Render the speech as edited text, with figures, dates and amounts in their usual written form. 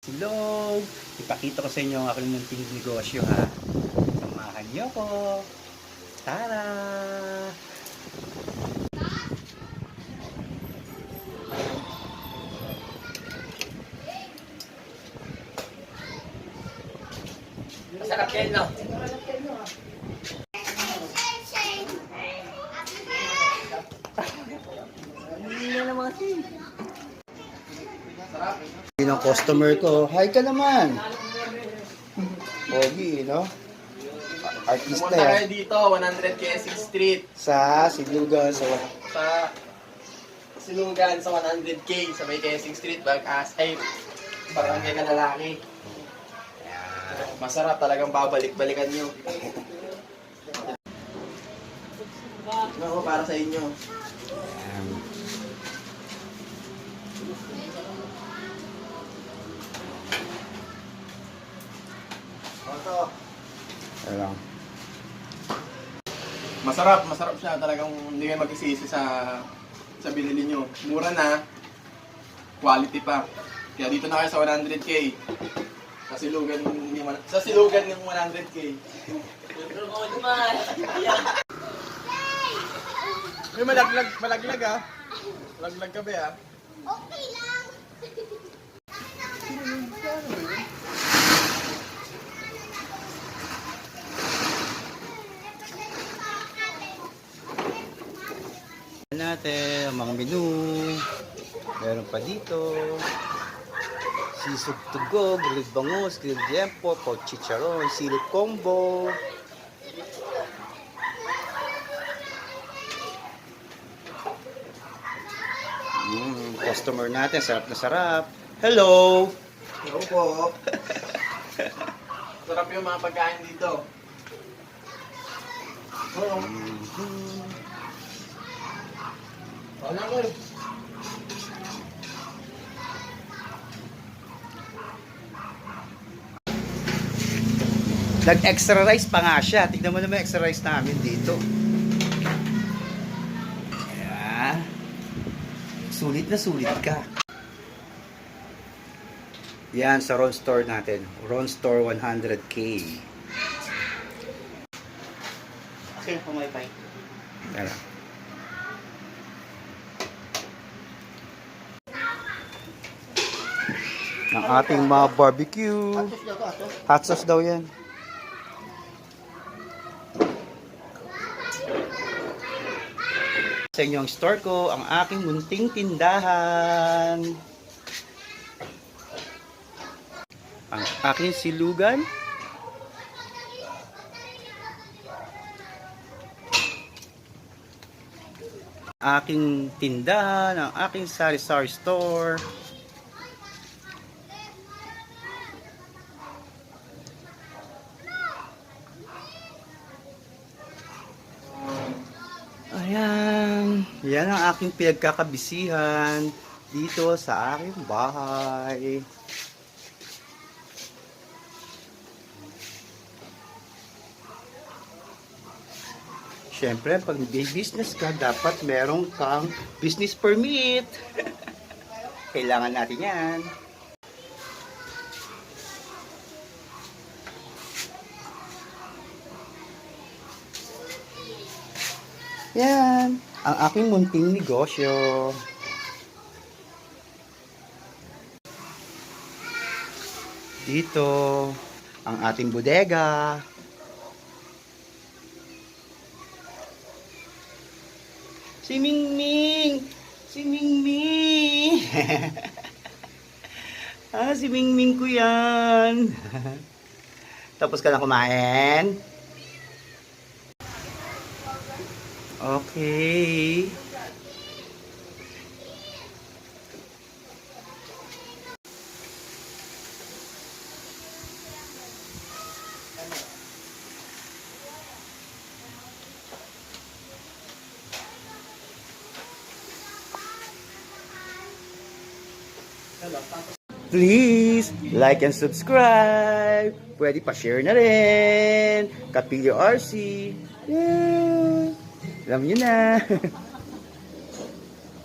Hello! Ipakita ko sa inyo ang aking munting negosyo ha. Samahan niyo ko. Tara! Masarap yan, no? Yun ang customer ko. Hi ka naman! Pogi, no? Artista Pumunta kayo yan. dito, 100 Quezon Street. Sa Silugan, sa Silugan sa 100K sa may Quezon Street, Bagas. Ay, barangay ka lalaki. Masarap talagang babalik-balikan nyo. Ako, para sa inyo. Ito. Ayan. Masarap siya. Talagang hindi kayo mag-isisi sa binili nyo. Mura na, quality pa. Kaya dito na kayo sa 100K. Sa silugan ng 100K. May malaglag ah. Malaglag ka ba ah? Okay lang. Natin ang mga menu. Meron pa dito. Sisig to go, grilled bangus, grilled liempo, pork chicharon, silip combo. Customer natin, sarap na sarap. Hello! Hello po. Sarap yung mga pagkain dito. Oo. Wala ko. Nag-extra rice pa nga siya. Tignan mo naman extra rice namin dito. Ayan. Sulit na sulit ka. Yan sa Ron Store natin. Ron Store 100K. Okay, pumaypay. Tara. Ang ating mga barbecue. Hot sauce daw yan. Sa inyo ang store ko, ang aking munting tindahan. Ang aking silugan. Aking tindahan, ang aking sari-sari store. Ayan, yan ang aking pinagkakabisihan dito sa aking bahay. Siyempre, pag may business ka, dapat meron kang business permit. Kailangan natin yan. Yan, ang aking munting negosyo. Dito, ang ating bodega. Si Mingming! Si Mingming! Si Mingming ko yan. Tapos ka na kumain? Okay. Please, like and subscribe. Pwede pa share na rin. Kapilyo RC. Yeah. Alam nyo na.